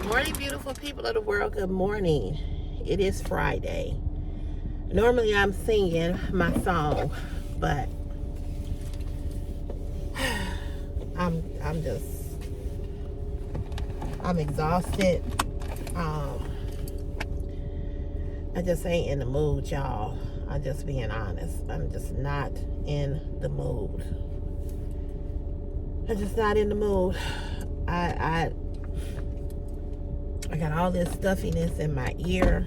Morning, beautiful people of the world. Good morning. It is Friday. Normally I'm singing my song, but I'm exhausted. I just ain't in the mood, y'all. I'm just being honest. I'm just not in the mood. I'm just not in the mood. I got all this stuffiness in my ear,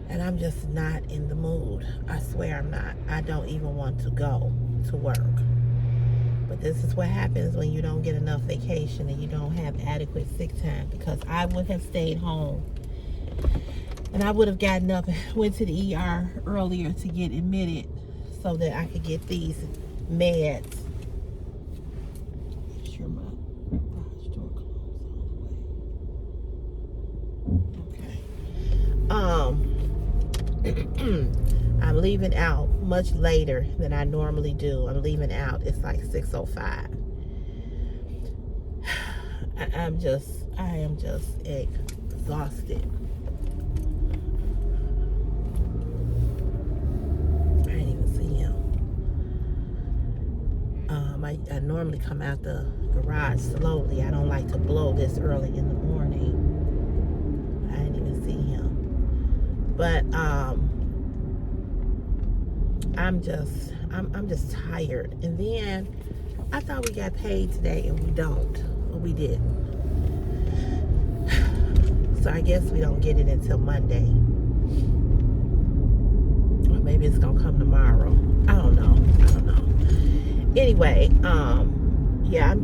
and I'm just not in the mood. I swear I'm not. I don't even want to go to work. But this is what happens when you don't get enough vacation and you don't have adequate sick time, because I would have stayed home and I would have gotten up and went to the ER earlier to get admitted so that I could get these meds. Make sure my garage door closed all the way. Okay. I'm leaving out much later than I normally do. I'm leaving out. It's like 6:05. I am just exhausted. I didn't even see him. I normally come out the garage slowly. I don't like to blow this early in the morning. I didn't even see him. But I'm just tired. And then I thought we got paid today, and we don't. Well, we didn't. So I guess we don't get it until Monday. Or maybe it's gonna come tomorrow. I don't know. Anyway, yeah,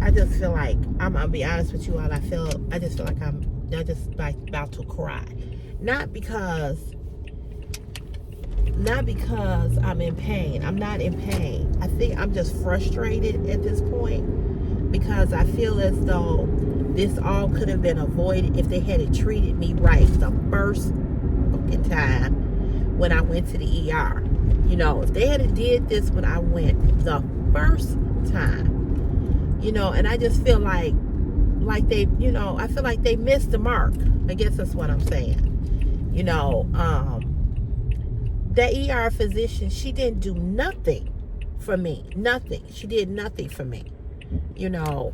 I just feel like I'm gonna be honest with you all. I just feel like I'm just like about to cry. Not because I'm in pain. I'm not in pain. I think I'm just frustrated at this point, because I feel as though this all could have been avoided if they had treated me right the first fucking time when I went to the ER. You know, if they had did this when I went the first time, you know, and I just feel like they, you know, I feel like they missed the mark. I guess that's what I'm saying. You know, the ER physician, she didn't do nothing for me. Nothing. She did nothing for me. You know,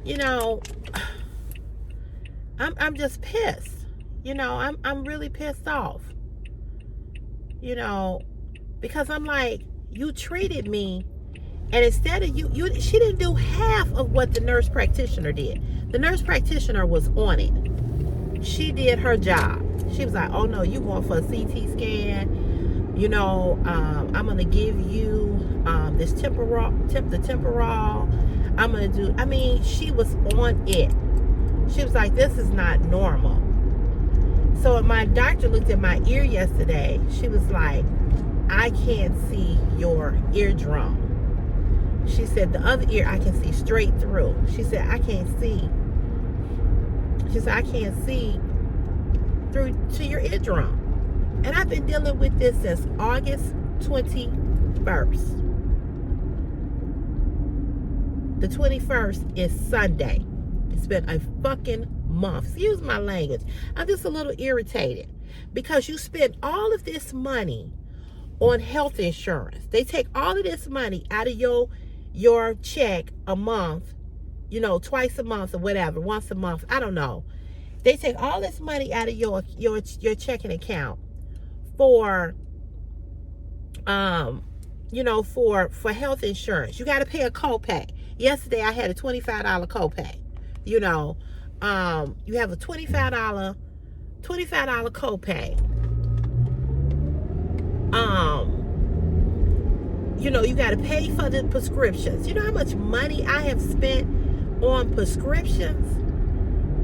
you know, I'm just pissed. You know, I'm really pissed off. You know, because I'm like, you treated me, and instead of she didn't do half of what the nurse practitioner did. The nurse practitioner was on it. She did her job. She was like, oh no, you going for a CT scan. You know, I'm going to give you this temporal. I'm going to do, I mean, she was on it. She was like, this is not normal. So when my doctor looked at my ear yesterday, she was like, I can't see your eardrum. She said, the other ear I can see straight through. She said, I can't see. She said, I can't see through to your eardrum. And I've been dealing with this since August 21st. The 21st is Sunday. It's been a fucking month. Excuse my language. I'm just a little irritated, because you spend all of this money on health insurance. They take all of this money out of your check a month, you know, twice a month or whatever, once a month, I don't know. They take all this money out of your checking account for you know, for health insurance. You got to pay a copay. Yesterday I had a $25 copay. You know, you have a $25 copay. You know, you got to pay for the prescriptions. You know how much money I have spent on prescriptions?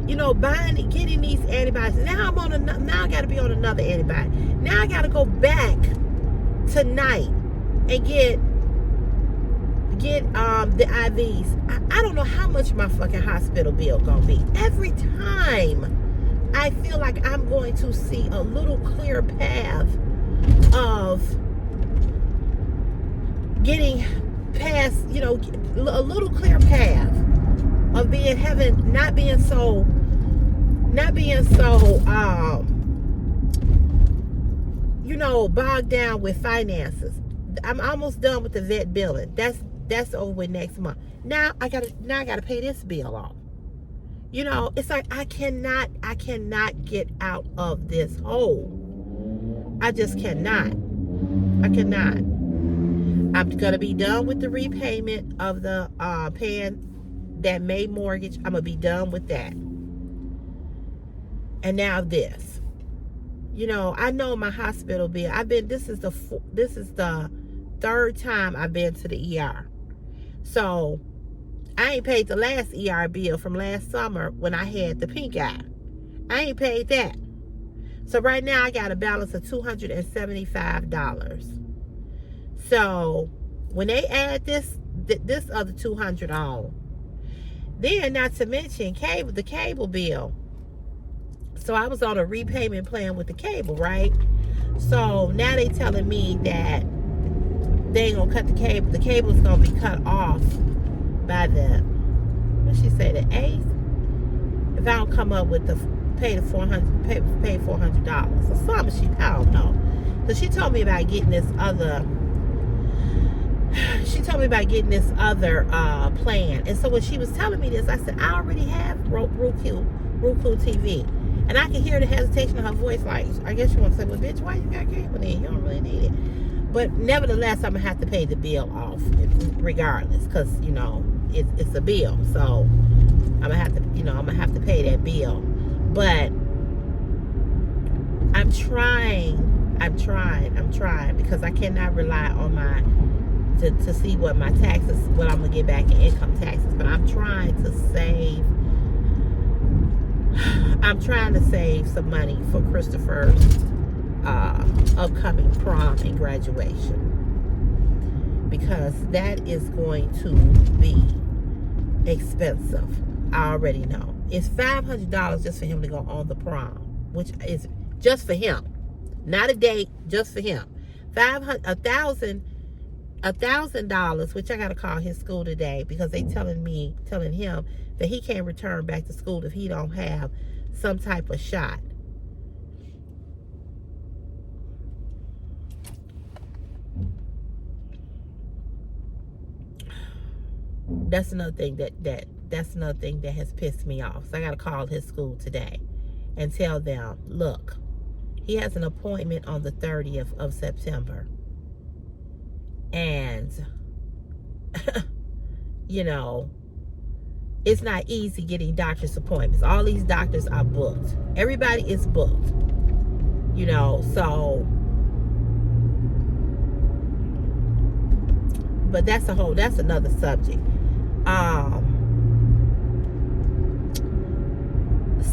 You know, getting these antibiotics. Now I got to be on another antibiotic. Now I got to go back tonight and get the IVs. I don't know how much my fucking hospital bill gonna be. Every time I feel like I'm going to see a little clear path of getting path, you know, a little clear path of not being so you know, bogged down with finances. I'm almost done with the vet billing. That's over with next month. Now I gotta pay this bill off. You know, it's like I cannot get out of this hole. I just cannot. I cannot. I'm gonna be done with the repayment of the paying that May mortgage. I'm gonna be done with that. And now this. You know, I know my hospital bill. This is the third time I've been to the ER. So I ain't paid the last ER bill from last summer when I had the pink eye. I ain't paid that. So right now I got a balance of $275. So when they add this other $200 on, then not to mention the cable bill. So I was on a repayment plan with the cable, right? So now they telling me that they ain't gonna cut the cable. The cable's gonna be cut off by what she say, the 8th? If I don't come up with pay $400 or something, I don't know. So she told me about getting this other plan. And so when she was telling me this, I said, I already have Roku TV. And I can hear the hesitation in her voice, like, I guess you want to say, well, bitch, why you got cable then? You don't really need it. But nevertheless, I'm going to have to pay the bill off regardless, because, you know, it's a bill. So I'm going to have to pay that bill. But I'm trying, because I cannot rely on to see what my taxes, what I'm going to get back in income taxes. But I'm trying to save some money for Christopher's upcoming prom and graduation, because that is going to be expensive. I already know. It's $500 just for him to go on the prom, which is just for him, not a date, just for him. $1,000, which I gotta call his school today, because they telling him that he can't return back to school if he don't have some type of shot. That's another thing that has pissed me off. So I gotta call his school today and tell them, look, he has an appointment on the 30th of September. And, you know, it's not easy getting doctor's appointments. All these doctors are booked. Everybody is booked. You know, so, but that's another subject.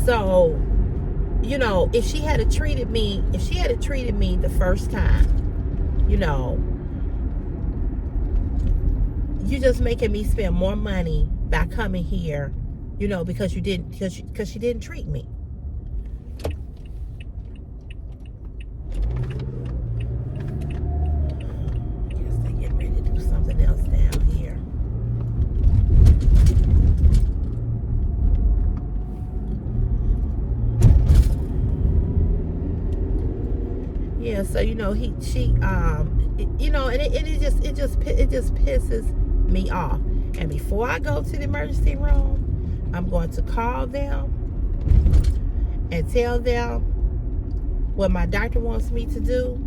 So, you know, if she had treated me the first time, you know, you just making me spend more money by coming here, you know, because she didn't treat me. Guess they're getting ready to do something else down here. Yeah, so you know, you know, and it just pisses me off. And before I go to the emergency room, I'm going to call them and tell them what my doctor wants me to do,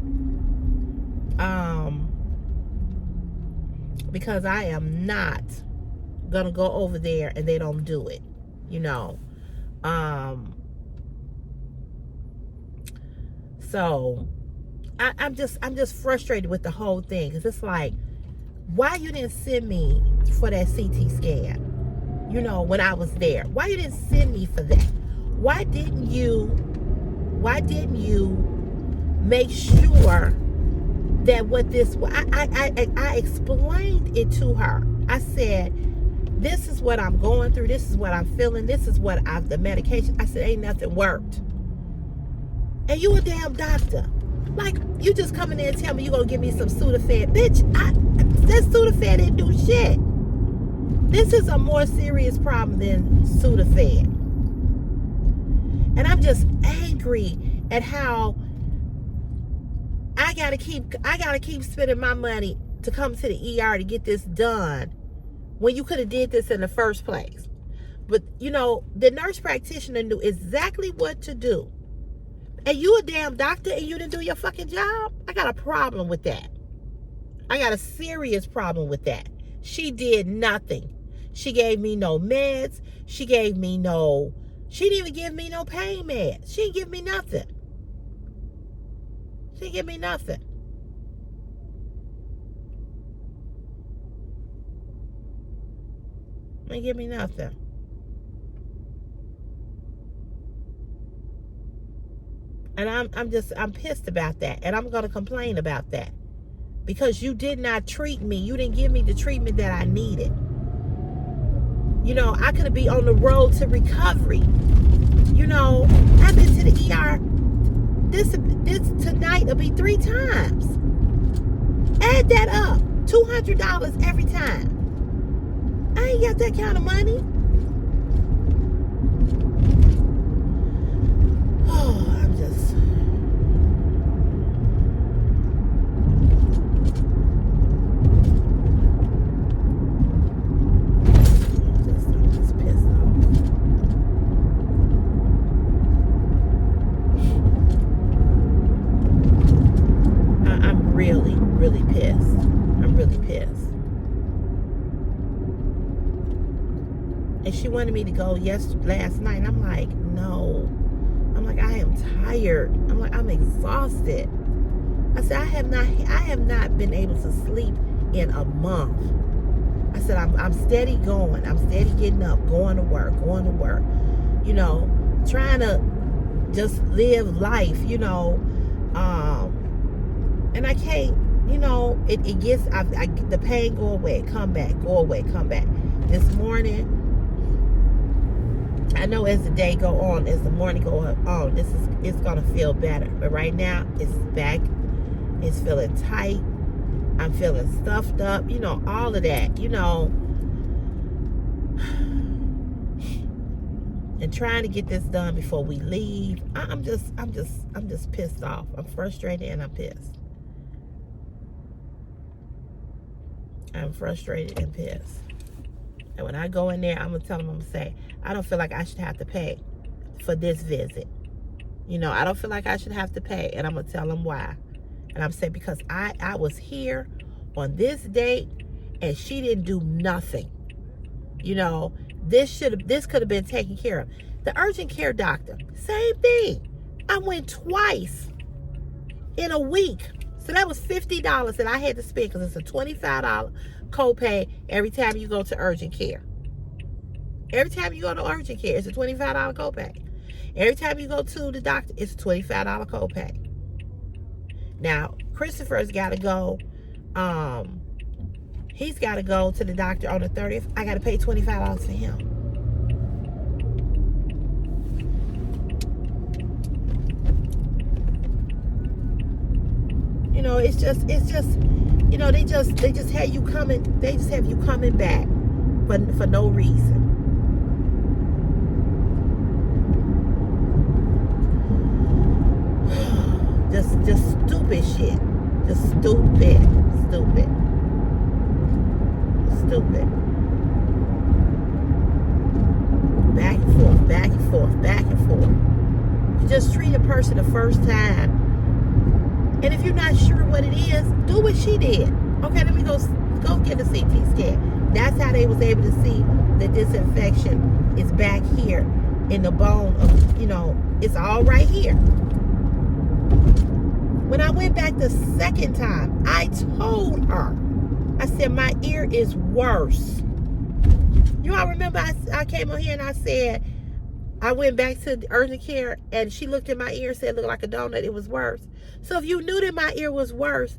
because I am not gonna go over there and they don't do it, you know. So I'm just frustrated with the whole thing, because it's like, why you didn't send me for that CT scan, you know, when I was there? Why you didn't send me for that? Why didn't you make sure that what this, I explained it to her. I said, this is what I'm going through, this is what I'm feeling, this is what the medication. I said, ain't nothing worked. And you a damn doctor. Like, you just come in there and tell me you're gonna give me some Sudafed. Bitch, That Sudafed didn't do shit. This is a more serious problem than Sudafed. And I'm just angry at how I gotta keep spending my money to come to the ER to get this done when you could have did this in the first place. But you know, the nurse practitioner knew exactly what to do. And you a damn doctor and you didn't do your fucking job? I got a problem with that. I got a serious problem with that. She did nothing. She gave me no meds. She didn't even give me no pain meds. She didn't give me nothing. She didn't give me nothing. She didn't give me nothing. And I'm pissed about that. And I'm going to complain about that. Because you did not treat me. You didn't give me the treatment that I needed. You know, I could be on the road to recovery. You know, I've been to the ER. This tonight will be 3 times. Add that up. $200 every time. I ain't got that kind of money. Oh, I'm just pissed off. I'm really, really pissed. I'm really pissed. And she wanted me to go last night. I'm like, no. I'm like, I am tired. I'm like, I'm exhausted. I said, I have not been able to sleep in a month. I said, I'm steady going. I'm steady getting up, going to work. You know, trying to just live life, you know. And I can't, you know, it gets, the pain go away, come back. This morning, I know as the day go on, as the morning go on, it's gonna feel better. But right now, it's back. It's feeling tight. I'm feeling stuffed up. You know, all of that. You know, and trying to get this done before we leave. I'm just pissed off. I'm frustrated and I'm pissed. I'm frustrated and pissed. And when I go in there, I'm going to tell them, I'm going to say, I don't feel like I should have to pay for this visit. You know, I don't feel like I should have to pay. And I'm going to tell them why. And I'm saying, because I was here on this date and she didn't do nothing. You know, this could have been taken care of. The urgent care doctor, same thing. I went twice in a week. So that was $50 that I had to spend, because it's a $25 copay every time you go to urgent care. Every time you go to urgent care, it's a $25 copay. Every time you go to the doctor, it's a $25 copay. Now, Christopher's got to go. He's got to go to the doctor on the 30th. I got to pay $25 for him. You know, it's just, you know, they just have you coming. They just have you coming back for no reason. Just stupid shit. Just stupid. Back and forth. You just treat a person the first time. And if you're not sure what it is, do what she did. Okay, let me go get a CT scan. That's how they was able to see that this infection is back here in the bone of, you know, it's all right here. When I went back the second time, I told her, I said, my ear is worse. You all remember I came on here and I said, I went back to the urgent care and she looked at my ear and said it looked like a donut. It was worse. So if you knew that my ear was worse,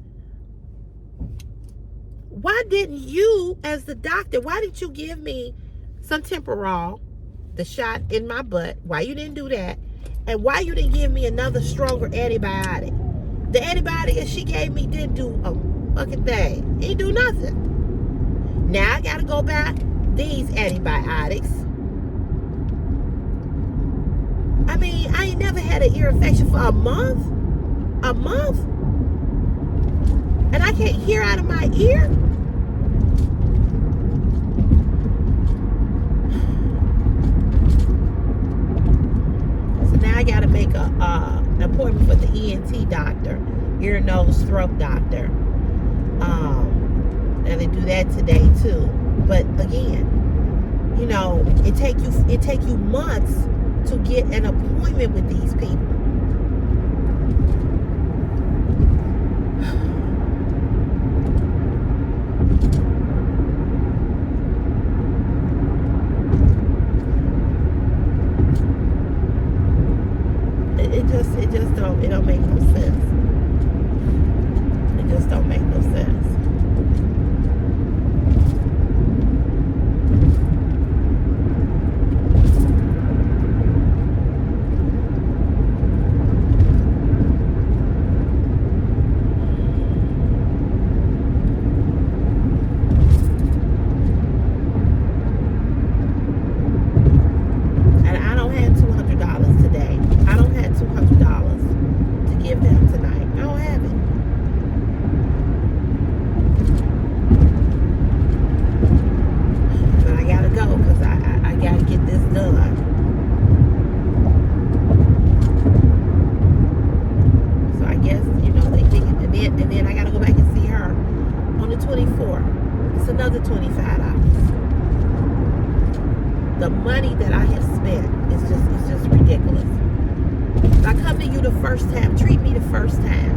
why didn't you, as the doctor, why didn't you give me some Temporal, the shot in my butt? Why you didn't do that? And why you didn't give me another stronger antibiotic? The antibiotic that she gave me didn't do fucking thing. He do nothing. Now I gotta go buy these antibiotics. I mean, I ain't never had an ear infection for a month. A month? And I can't hear out of my ear? So now I gotta make an appointment for the ENT doctor, ear, nose, throat doctor. And they do that today too. But again, you know, it take you months to get an appointment with these people. It don't make no sense. It just don't make no sense. And I don't have $200 today. I don't have $200 to give them tonight. I don't have it. But I gotta go because I gotta get this done. So I guess, you know, they think, and then I gotta go back and see her on the 24th. It's another $25. The money that I have spent is just ridiculous. If I come to you the first time, treat me the first time.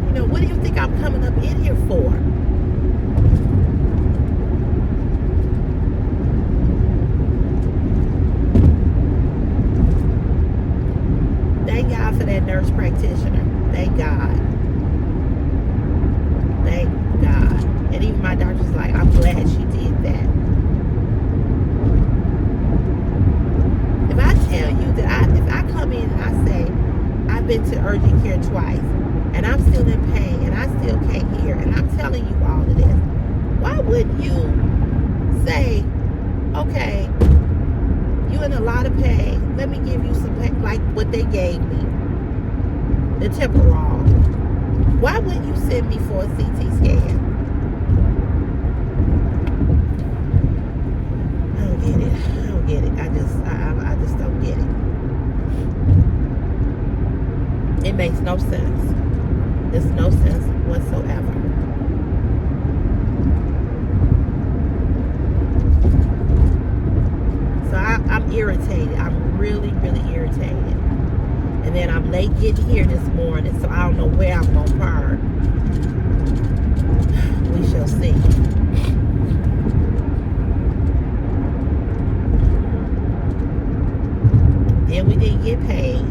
You know, what do you think I'm coming up in here for? Thank God for that nurse practitioner. Thank God. Thank God. And even my doctor's like, I'm glad she did that. If I tell you that if I come in and I say, I've been to urgent care twice, and I'm still in pain, and I still can't hear, and I'm telling you all of this, why wouldn't you say, okay, you're in a lot of pain, let me give you some pain, like what they gave me, the Temporal. Why wouldn't you send me for a CT scan? I don't get it. I don't get it. I just don't get it. It makes no sense. There's no sense whatsoever. So I'm irritated. I'm really, really irritated. And then I'm late getting here this morning, so I don't know where I'm going to park. We shall see. Then we didn't get paid.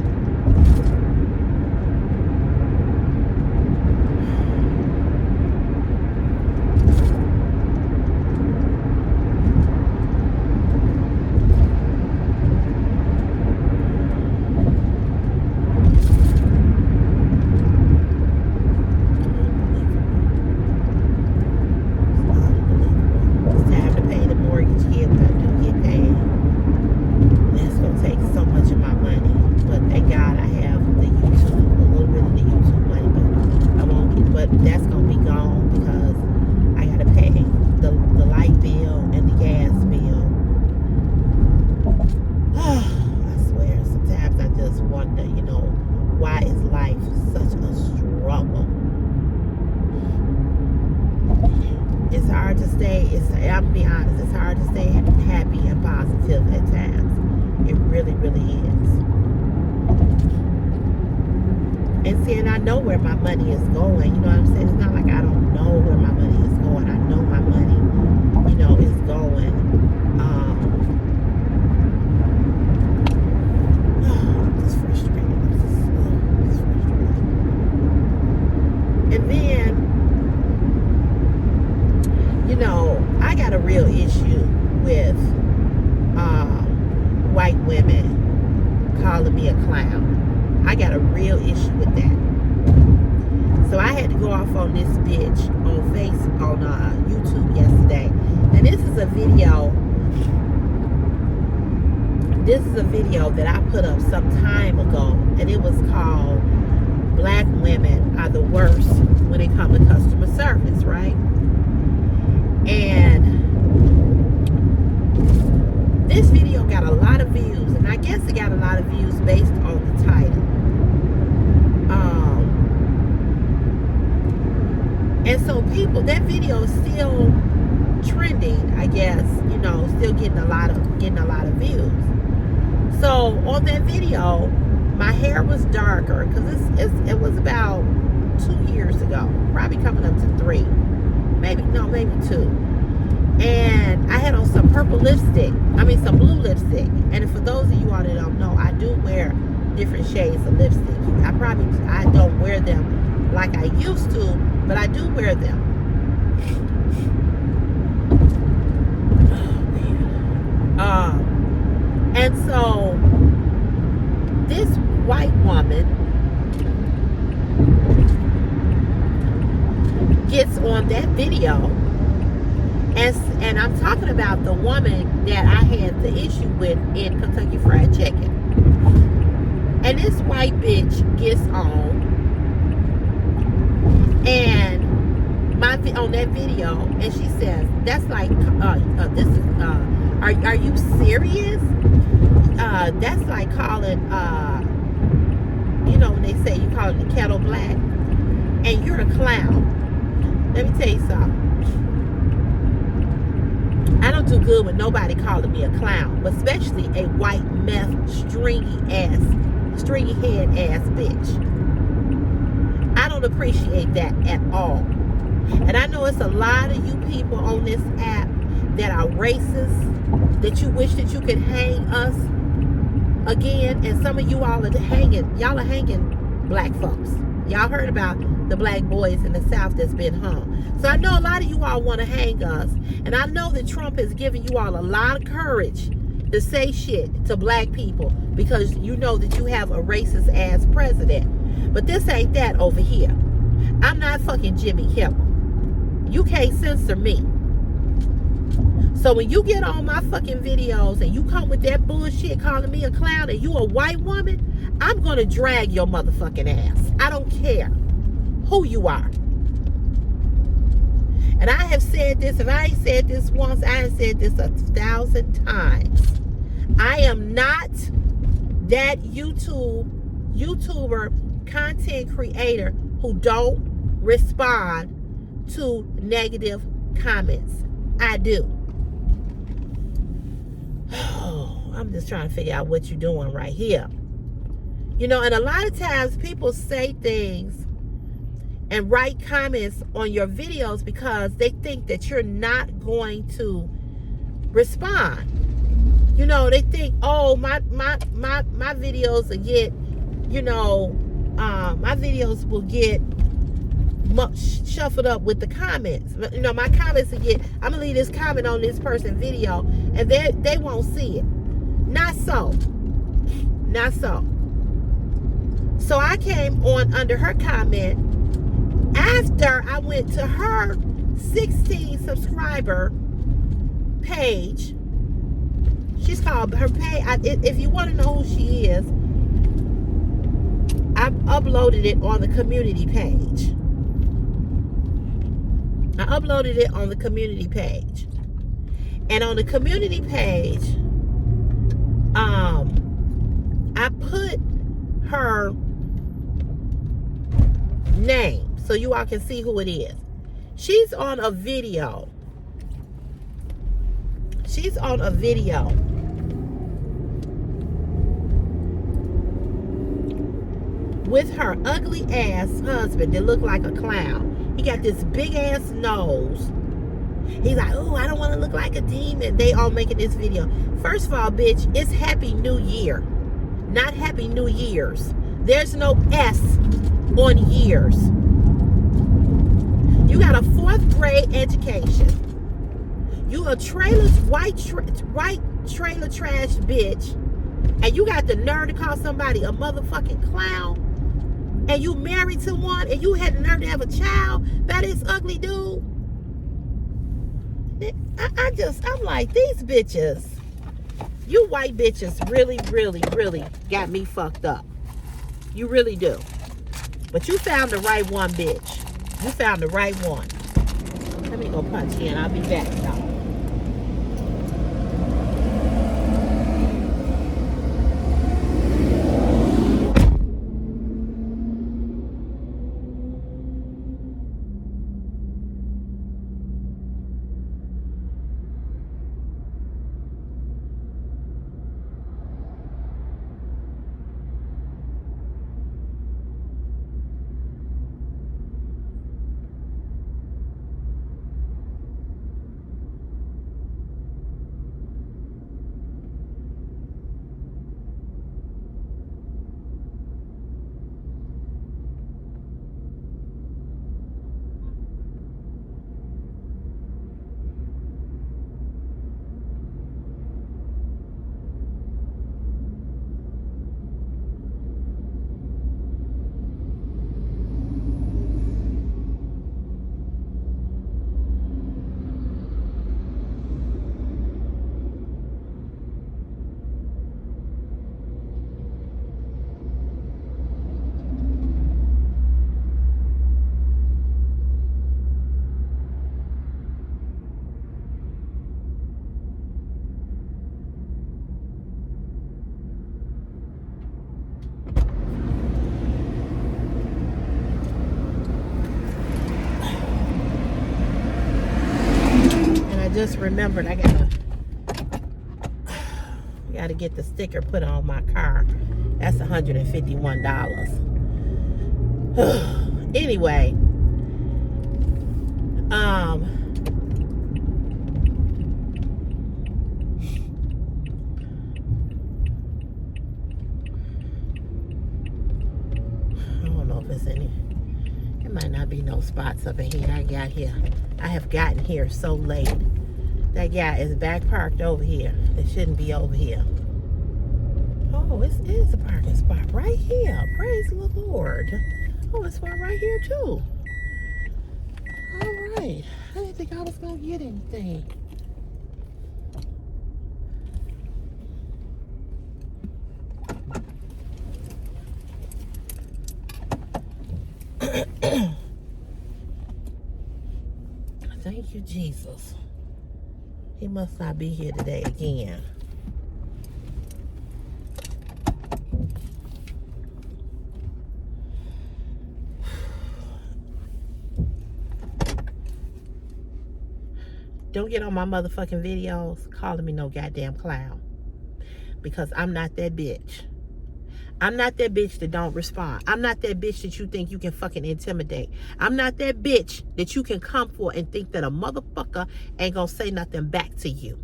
I'm be honest, it's hard to stay happy and positive at times. It really, really is. And see, and I know where my money is going. You know what I'm saying? It's not like I don't know where my money is going. I know my money, you know, is going. It's frustrating. It's frustrating. And then, you know, I got a real issue with white women calling me a real issue with that. So I had to go off on this bitch on YouTube yesterday. And this is a video. This is a video that I put up some time ago, and it was called "Black Women Are the Worst When It Comes to Customer Service," right? And this video got a lot of views, and I guess it got a lot of views based on the title. And so that video is still trending, I guess, still getting a lot of views. So on that video, my hair was darker because it was about 2 years ago, probably coming up to 3, maybe 2. And I had on some some blue lipstick. And for those of you all that don't know, I do wear different shades of lipstick. I don't wear them like I used to, but I do wear them. And so this white woman gets on that video, and I'm talking about the woman that I had the issue with in Kentucky Fried Chicken. And this white bitch gets on and on that video, and she says, "That's like, this is, are you serious? That's like calling, when they say you calling the kettle black, and you're a clown." Let me tell you something. I don't do good with nobody calling me a clown, but especially a white meth stringy head ass bitch. I don't appreciate that at all. And I know it's a lot of you people on this app that are racist, that you wish that you could hang us again, and some of you all are hanging black folks. Y'all heard about the black boys in the South that's been hung. So I know a lot of you all want to hang us, and I know that Trump has given you all a lot of courage to say shit to black people because you know that you have a racist ass president. But this ain't that over here. I'm not fucking Jimmy Kimmel. You can't censor me. So when you get on my fucking videos and you come with that bullshit calling me a clown and you a white woman, I'm gonna drag your motherfucking ass. I don't care who you are. And I have said this, if I ain't said this once, I have said this 1,000 times. I am not that YouTuber content creator who don't respond to negative comments. I do. I'm just trying to figure out what you're doing right here. And a lot of times people say things and write comments on your videos because they think that you're not going to respond. They think, oh, my videos will get, my videos will get shuffled up with the comments. My comments will get, I'm gonna leave this comment on this person's video and they won't see it. Not so. So I came on under her comment after I went to her 16 subscriber page. She's called her page. If you want to know who she is, I've uploaded it on the community page. And on the community page, I put her name so you all can see who it is. She's on a video. With her ugly ass husband that looked like a clown. He got this big ass nose. He's like, oh, I don't want to look like a demon. They all making this video. First of all, bitch, it's Happy New Year, not Happy New Year's. There's no S on years. You got a 4th grade education. You a white trailer trash bitch, and you got the nerve to call somebody a motherfucking clown. and you married to one, and you had the nerve to have a child by this ugly dude. I'm like, these bitches, you white bitches really, really, really got me fucked up. You really do. But you found the right one, bitch. You found the right one. Let me go punch in. I'll be back, y'all. Just remembered I gotta get the sticker put on my car. That's $151. Anyway, I don't know if it's any. It might not be no spots up in here. I have gotten here so late. That guy is back parked over here. It shouldn't be over here. Oh, it is a parking spot right here. Praise the Lord. Oh, it's one right here too. All right. I didn't think I was going to get anything. Thank you, Jesus. He must not be here today again. Don't get on my motherfucking videos calling me no goddamn clown. Because I'm not that bitch. I'm not that bitch that don't respond. I'm not that bitch that you think you can fucking intimidate. I'm not that bitch that you can come for and think that a motherfucker ain't gonna say nothing back to you.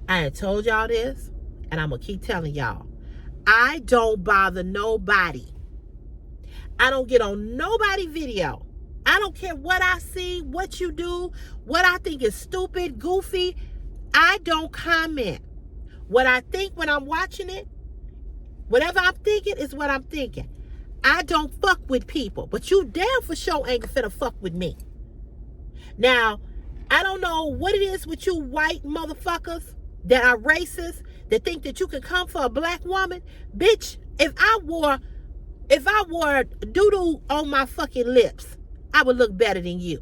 I had told y'all this, and I'm gonna keep telling y'all. I don't bother nobody. I don't get on nobody video. I don't care what I see, what you do, what I think is stupid, goofy. I don't comment. What I think when I'm watching it, whatever I'm thinking is what I'm thinking. I don't fuck with people, but you damn for sure ain't finna fuck with me. Now, I don't know what it is with you white motherfuckers that are racist, that think that you can come for a black woman. Bitch, if I wore doo-doo on my fucking lips, I would look better than you.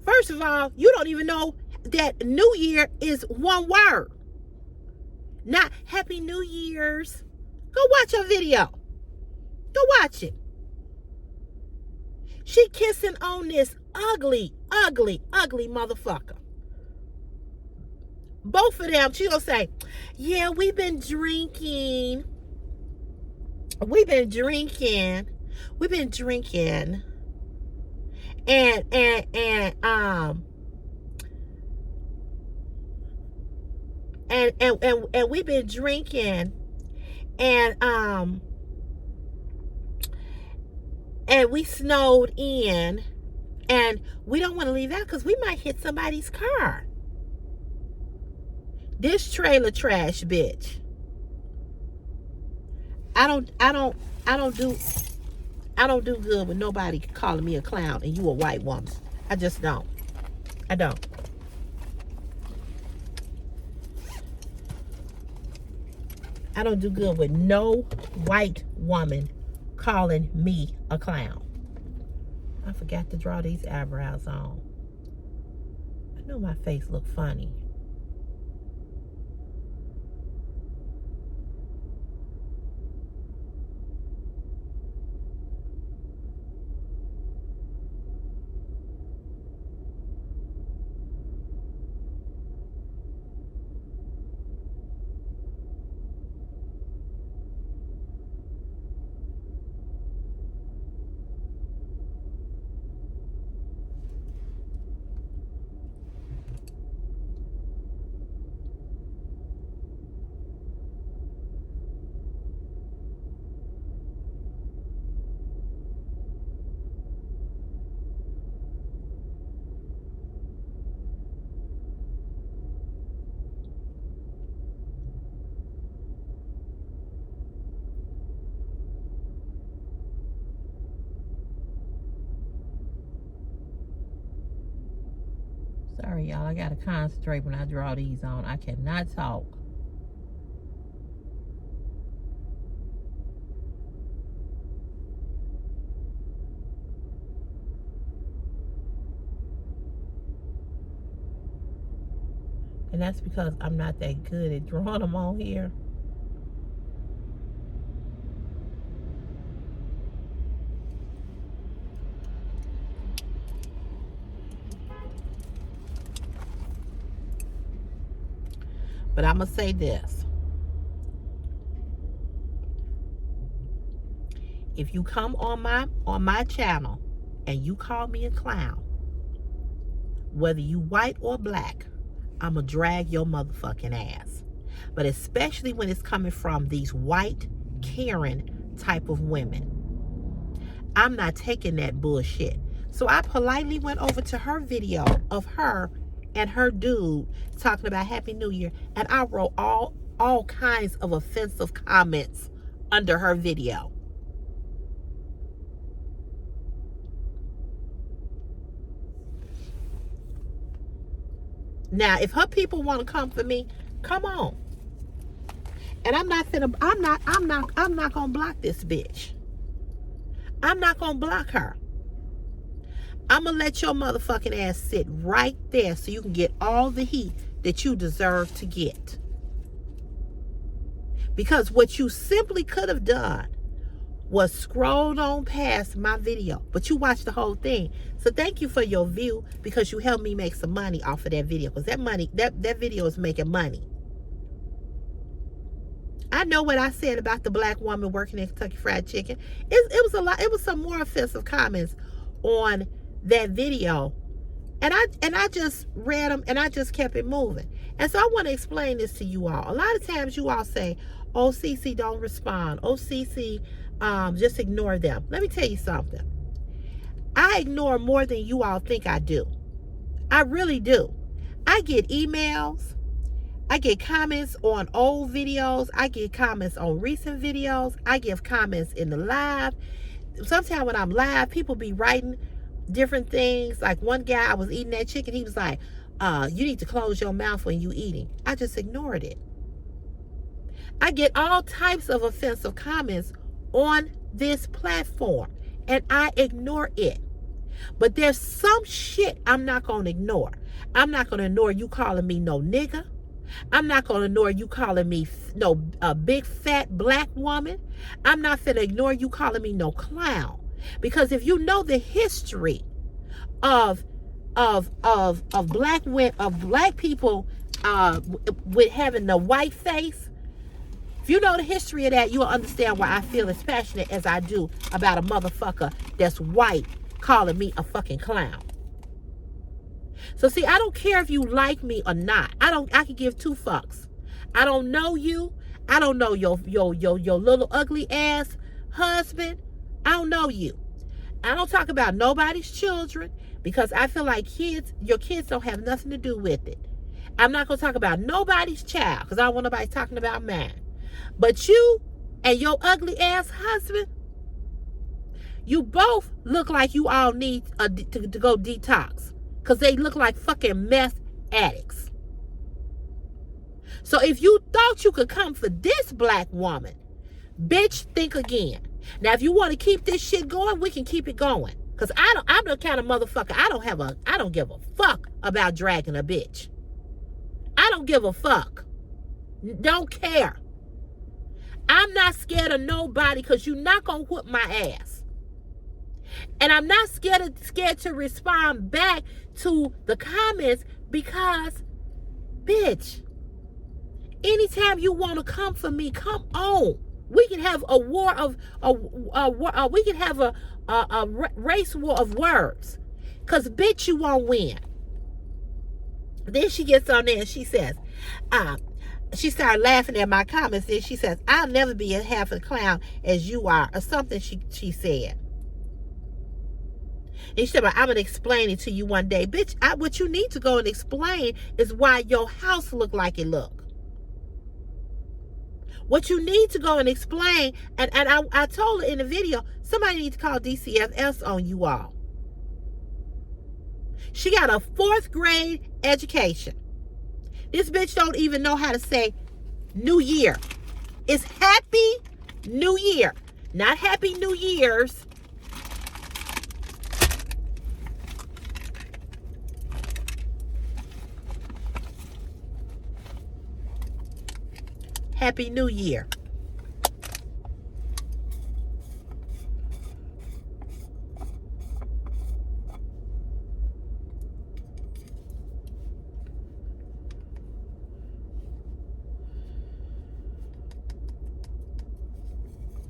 First of all, you don't even know that New Year is one word. Not Happy New Year's. Go watch her video. Go watch it. She kissing on this ugly, ugly, ugly motherfucker. Both of them, she gonna say, yeah, we've been drinking. We've been drinking. And we've been drinking, and we snowed in, and we don't want to leave out because we might hit somebody's car. This trailer trash bitch. I don't I don't I don't do I don't do good with nobody calling me a clown and you a white woman. I just don't. I don't. I don't do good with no white woman calling me a clown. I forgot to draw these eyebrows on. I know my face look funny. Sorry, y'all. I gotta concentrate when I draw these on. I cannot talk. And that's because I'm not that good at drawing them on here. But I'm going to say this. If you come on my channel and you call me a clown, whether you white or black, I'm going to drag your motherfucking ass. But especially when it's coming from these white Karen type of women. I'm not taking that bullshit. So I politely went over to her video of her and her dude talking about Happy New Year, and I wrote all kinds of offensive comments under her video. Now, if her people want to come for me, come on. And I'm not gonna block this bitch. I'm not gonna block her. I'm going to let your motherfucking ass sit right there so you can get all the heat that you deserve to get. Because what you simply could have done was scrolled on past my video. But you watched the whole thing. So thank you for your view, because you helped me make some money off of that video. Because that video is making money. I know what I said about the black woman working in Kentucky Fried Chicken. It was a lot. It was some more offensive comments on that video, and I just read them and I just kept it moving. And so I want to explain this to you all. A lot of times you all say, oh, CC, don't respond. Oh, CC, just ignore them. Let me tell you something. I ignore more than you all think I do. I really do. I get emails. I get comments on old videos. I get comments on recent videos. I give comments in the live. Sometimes when I'm live, people be writing different things. Like one guy, I was eating that chicken. He was like, you need to close your mouth when you eating. I just ignored it. I get all types of offensive comments on this platform, and I ignore it. But there's some shit I'm not going to ignore. I'm not going to ignore you calling me no nigga. I'm not going to ignore you calling me a big fat black woman. I'm not going to ignore you calling me no clown. Because if you know the history of black people with having the white face, if you know the history of that, you'll understand why I feel as passionate as I do about a motherfucker that's white calling me a fucking clown. So see, I don't care if you like me or not. I can give two fucks. I don't know you. I don't know your little ugly ass husband. I don't know you. I don't talk about nobody's children, because I feel like your kids don't have nothing to do with it. I'm not going to talk about nobody's child, because I don't want nobody talking about mine. But you and your ugly ass husband, you both look like you all need to go detox, because they look like fucking meth addicts. So if you thought you could come for this black woman, bitch, think again. Now, if you want to keep this shit going, we can keep it going. Because I'm the kind of motherfucker, I don't give a fuck about dragging a bitch. I don't give a fuck. Don't care. I'm not scared of nobody, because you're not going to whoop my ass. And I'm not scared to respond back to the comments, because, bitch, anytime you want to come for me, come on. We can have a war of we can have a race war of words, because bitch, you won't win. Then she gets on there and she says, she started laughing at my comments. Then she says, I'll never be a half a clown as you are, or something she said. And she said, I'm going to explain it to you one day. Bitch, what you need to go and explain is why your house look like it look. What you need to go and explain, and I told her in the video, somebody needs to call DCFS on you all. She got a 4th grade education. This bitch don't even know how to say New Year. It's Happy New Year, not Happy New Year's. Happy New Year.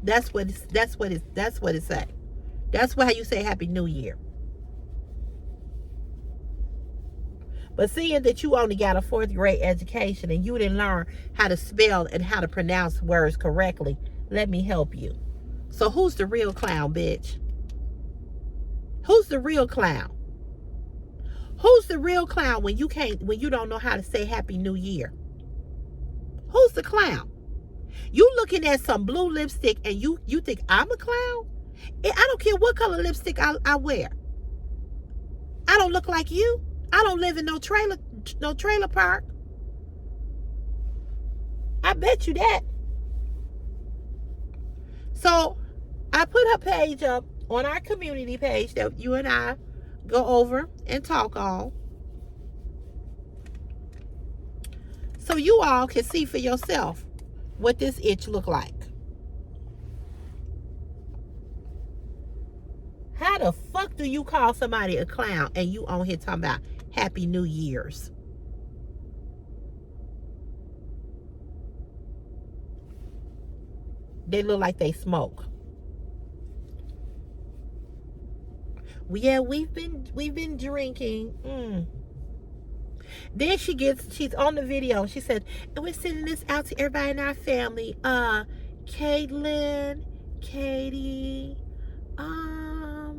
That's what it say. That's how you say Happy New Year. But seeing that you only got a 4th grade education and you didn't learn how to spell and how to pronounce words correctly, let me help you. So who's the real clown, bitch? Who's the real clown? Who's the real clown when you don't know how to say Happy New Year? Who's the clown? You looking at some blue lipstick and you think I'm a clown? I don't care what color lipstick I wear. I don't look like you. I don't live in no trailer park. I bet you that. So I put her page up on our community page that you and I go over and talk on, so you all can see for yourself what this itch look like. How the fuck do you call somebody a clown and you on here talking about Happy New Year's? They look like they smoke. Yeah, we've been drinking. Then she's on the video. She said, and we're sending this out to everybody in our family. Caitlin, Katie, who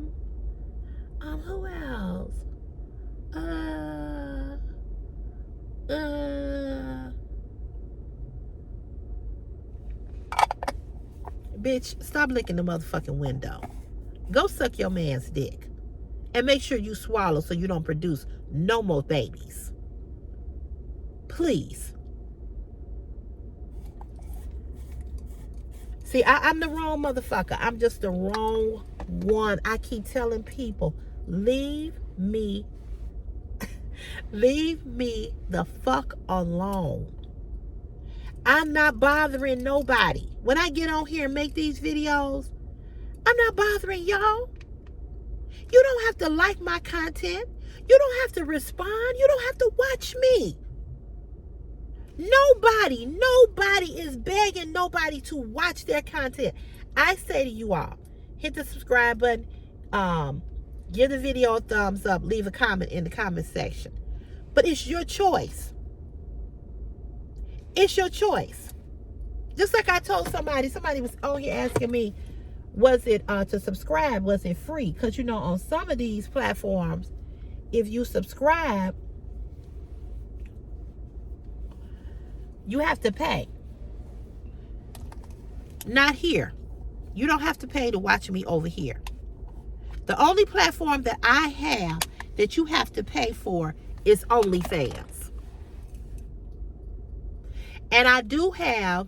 else? Bitch, stop licking the motherfucking window. Go suck your man's dick. And make sure you swallow so you don't produce no more babies. Please. See, I'm the wrong motherfucker. I'm just the wrong one. I keep telling people, leave me the fuck alone. I'm not bothering nobody. When I get on here and make these videos, I'm not bothering y'all. You don't have to like my content. You don't have to respond. You don't have to watch me. Nobody is begging nobody to watch their content. I say to you all, hit the subscribe button, give the video a thumbs up, leave a comment in the comment section. But it's your choice. It's your choice. Just like I told somebody was on here asking me, was it to subscribe, was it free? Because on some of these platforms, if you subscribe, you have to pay. Not here. You don't have to pay to watch me over here. The only platform that I have that you have to pay for is OnlyFans. And I do have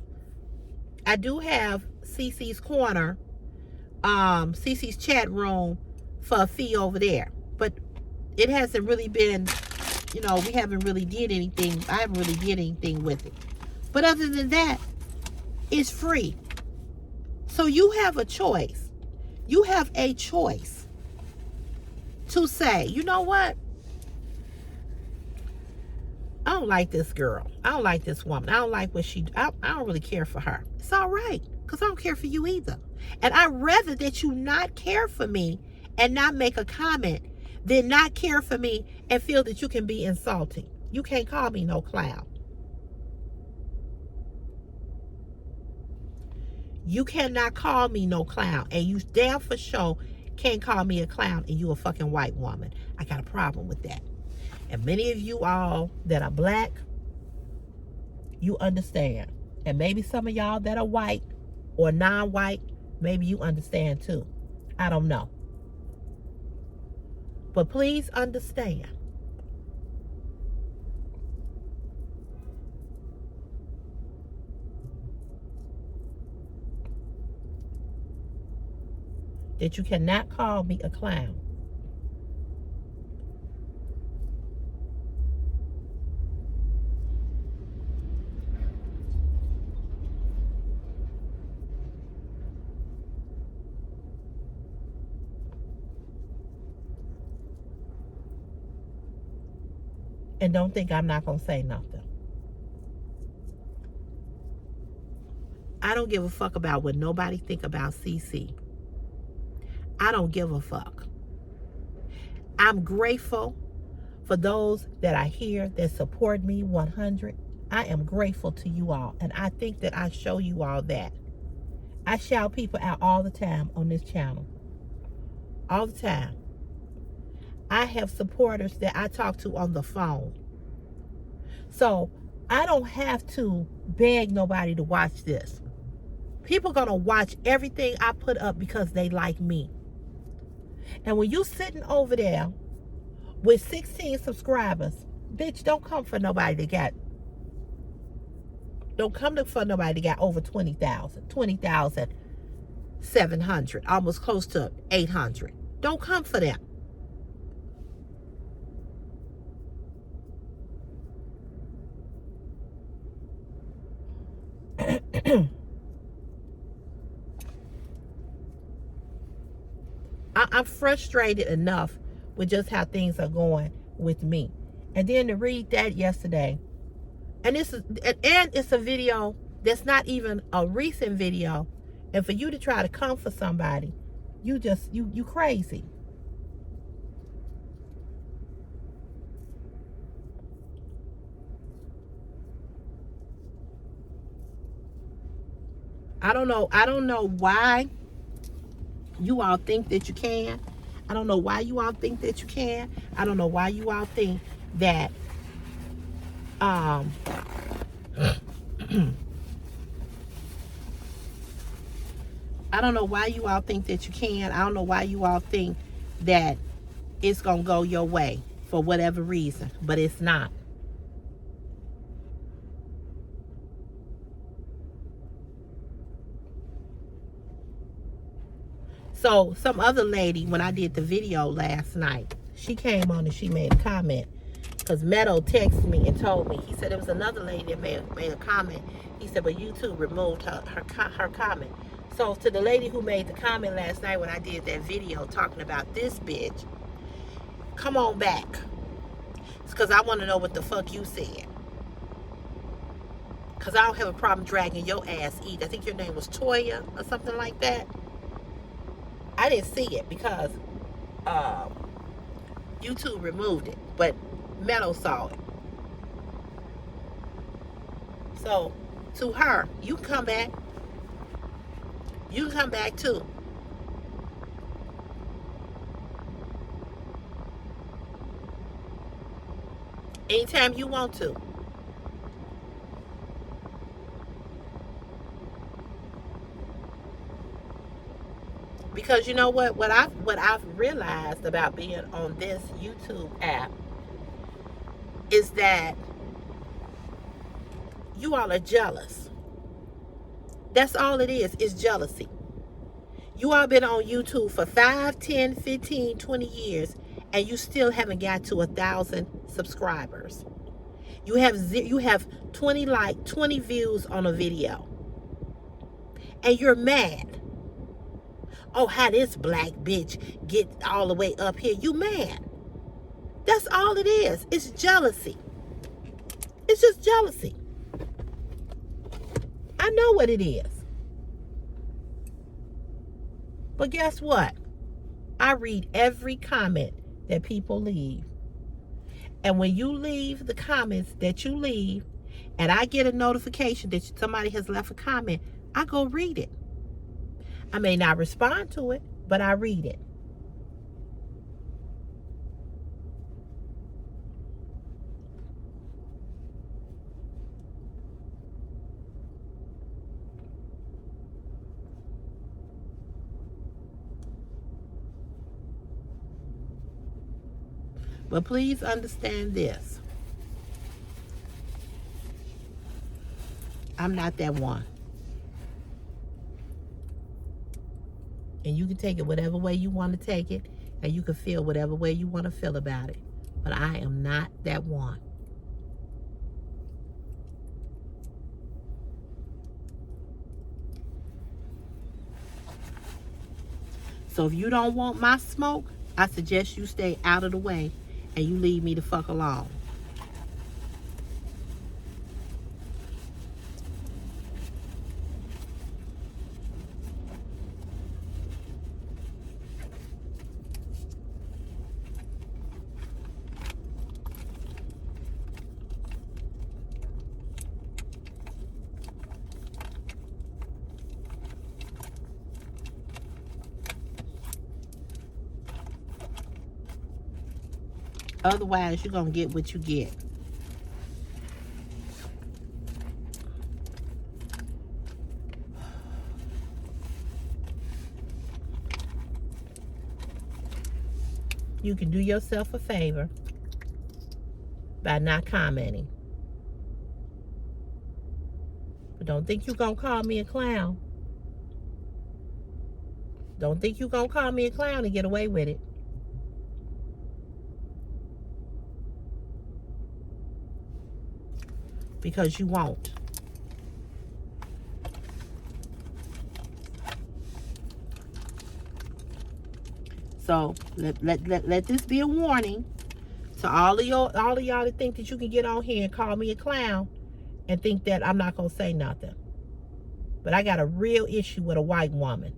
CC's Corner, CC's chat room for a fee over there. But it hasn't really been, we haven't really did anything. I haven't really did anything with it. But other than that, it's free. So you have a choice. You have a choice to say, you know what? I don't like this girl. I don't like this woman. I don't like what I don't really care for her. It's all right, because I don't care for you either. And I'd rather that you not care for me and not make a comment than not care for me and feel that you can be insulting. You can't call me no clown. You cannot call me no clown. And you damn for sure can't call me a clown and you a fucking white woman. I got a problem with that. And many of you all that are black, you understand. And maybe some of y'all that are white or non-white, maybe you understand too. I don't know. But please understand. That you cannot call me a clown. And don't think I'm not going to say nothing. I don't give a fuck about what nobody think about CC. I don't give a fuck. I'm grateful for those that I hear that support me 100. I am grateful to you all. And I think that I show you all that. I shout people out all the time on this channel. All the time. I have supporters that I talk to on the phone. So I don't have to beg nobody to watch this. People gonna watch everything I put up because they like me. And when you sitting over there with 16 subscribers, bitch, don't come for nobody that got, over 20,000, 20,700, almost close to 800. Don't come for them. I'm frustrated enough with just how things are going with me. And then to read that yesterday, and it's a video that's not even a recent video, and for you to try to come for somebody, you crazy. I don't know why you all think that you can. I don't know why you all think that you can. I don't know why you all think that I don't know why you all think that you can. I don't know why you all think that it's gonna go your way for whatever reason, but it's not. So some other lady, when I did the video last night, she came on and she made a comment. Because Meadow texted me and told me, he said there was another lady that made a comment. He said, but YouTube removed her comment. So to the lady who made the comment last night when I did that video talking about this bitch, come on back. It's because I want to know what the fuck you said. Because I don't have a problem dragging your ass either. I think your name was Toya or something like that. I didn't see it because YouTube removed it, but Meadow saw it. So to her, you can come back. You can come back too. Anytime you want to. Because you know what I've realized about being on this YouTube app is that you all are jealous. That's all it is jealousy. You all been on YouTube for 5, 10, 15, 20 years, and you still haven't got to 1,000 subscribers. You have 20 views on a video, and you're mad. Oh, how this black bitch get all the way up here? You mad? That's all it is. It's jealousy. It's just jealousy. I know what it is. But guess what? I read every comment that people leave. And when you leave the comments that you leave, and I get a notification that somebody has left a comment, I go read it. I may not respond to it, but I read it. But please understand this. I'm not that one. And you can take it whatever way you want to take it, and you can feel whatever way you want to feel about it. But I am not that one. So if you don't want my smoke, I suggest you stay out of the way and you leave me the fuck alone. Otherwise, you're going to get what you get. You can do yourself a favor by not commenting. But don't think you're going to call me a clown. Don't think you're going to call me a clown and get away with it. Because you won't. So let this be a warning to all of y'all that think that you can get on here and call me a clown and think that I'm not gonna say nothing. But I got a real issue with a white woman.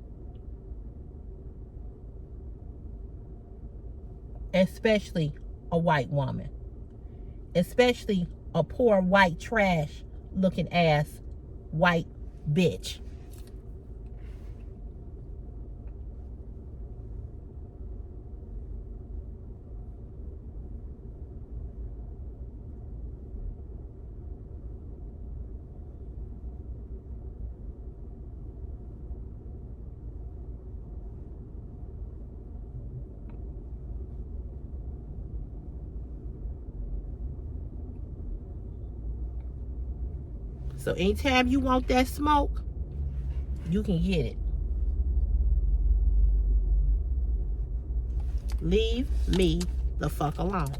Especially a white woman. Especially a poor white trash looking ass white bitch. So anytime you want that smoke, you can get it. Leave me the fuck alone.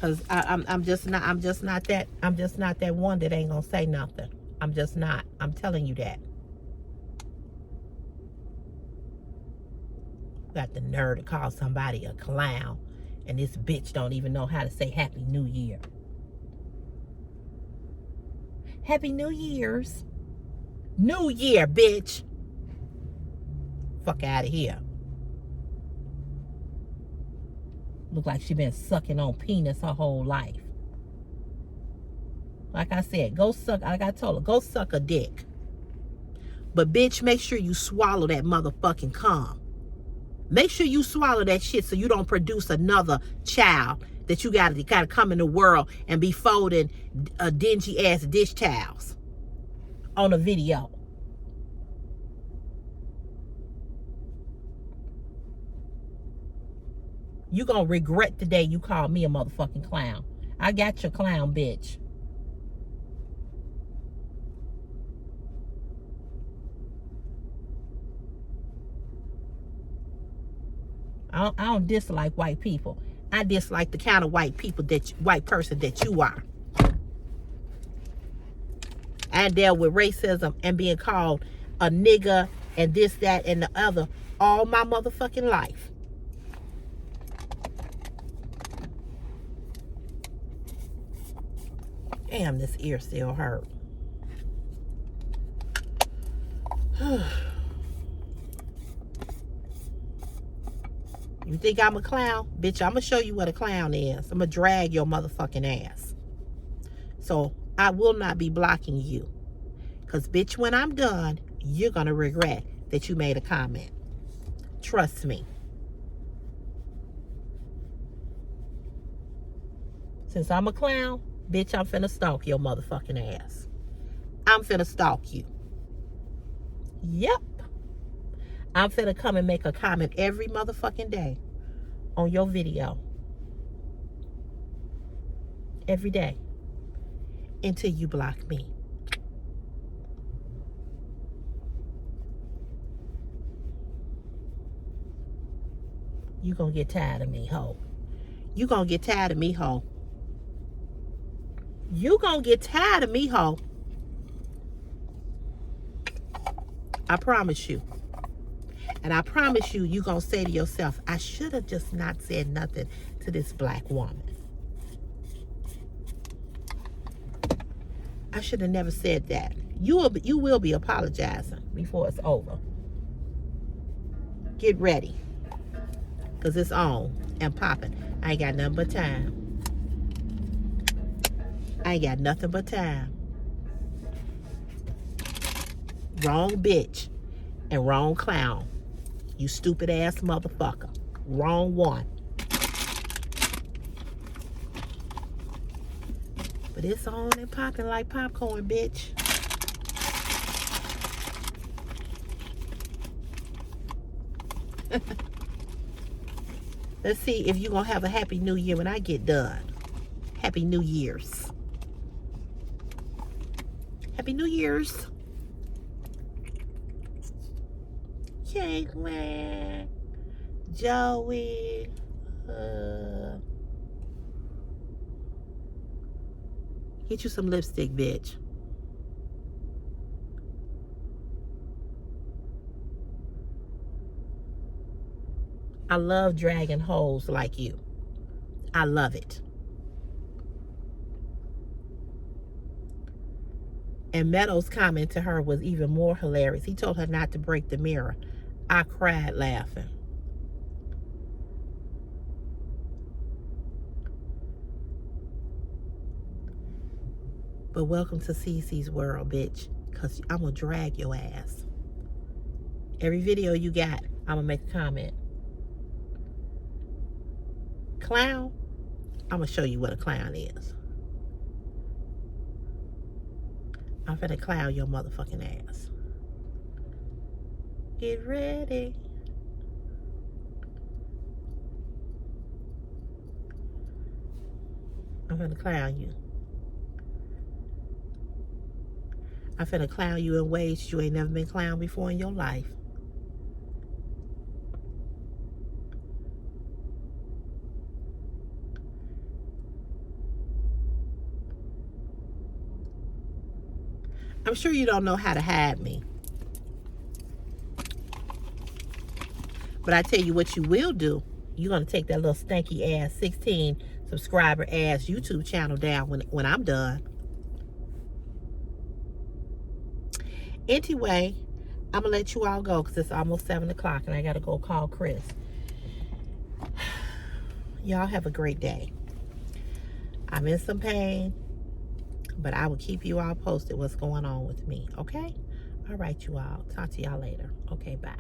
Cause I'm just not that one that ain't gonna say nothing. I'm just not. I'm telling you that. Got the nerve to call somebody a clown, and this bitch don't even know how to say Happy New Year. Happy New Year's. New Year, bitch. Fuck out of here. Look like she been sucking on penis her whole life. Like I said, go suck. Like I told her, go suck a dick. But bitch, make sure you swallow that motherfucking cum. Make sure you swallow that shit so you don't produce another child that you gotta come in the world and be folding dingy ass dish towels on a video. You gonna regret the day you call me a motherfucking clown. I got your clown, bitch. I don't dislike white people. I dislike the kind of white person that you are. I dealt with racism and being called a nigger and this, that, and the other all my motherfucking life. Damn, this ear still hurt. You think I'm a clown? Bitch, I'm going to show you what a clown is. I'm going to drag your motherfucking ass. So, I will not be blocking you. Because, bitch, when I'm done, you're going to regret that you made a comment. Trust me. Since I'm a clown, bitch, I'm finna stalk your motherfucking ass. I'm finna stalk you. Yep. I'm finna come and make a comment every motherfucking day on your video. Every day. Until you block me. You gonna get tired of me, ho. You gonna get tired of me, ho. You gonna get tired of me, ho. I promise you. And I promise you, you're going to say to yourself, I should have just not said nothing to this black woman. I should have never said that. You will be apologizing before it's over. Get ready. Because it's on and popping. I ain't got nothing but time. I ain't got nothing but time. Wrong bitch and wrong clown. You stupid ass motherfucker. Wrong one. But it's on and popping like popcorn, bitch. Let's see if you're going to have a happy new year when I get done. Happy New Year's. Happy New Year's. Caitlin, Joey, get you some lipstick, bitch. I love dragging hoes like you. I love it. And Meadows' comment to her was even more hilarious. He told her not to break the mirror. I cried laughing. But welcome to CC's world, bitch. Because I'm going to drag your ass. Every video you got, I'm going to make a comment. Clown, I'm going to show you what a clown is. I'm finna clown your motherfucking ass. Get ready. I'm finna clown you. I'm finna clown you in ways you ain't never been clowned before in your life. I'm sure you don't know how to hide me. But I tell you what you will do. You're going to take that little stanky ass 16 subscriber ass YouTube channel down when I'm done. Anyway, I'm going to let you all go because it's almost 7 o'clock and I got to go call Chris. Y'all have a great day. I'm in some pain. But I will keep you all posted what's going on with me, okay? All right, you all. Talk to y'all later. Okay, bye.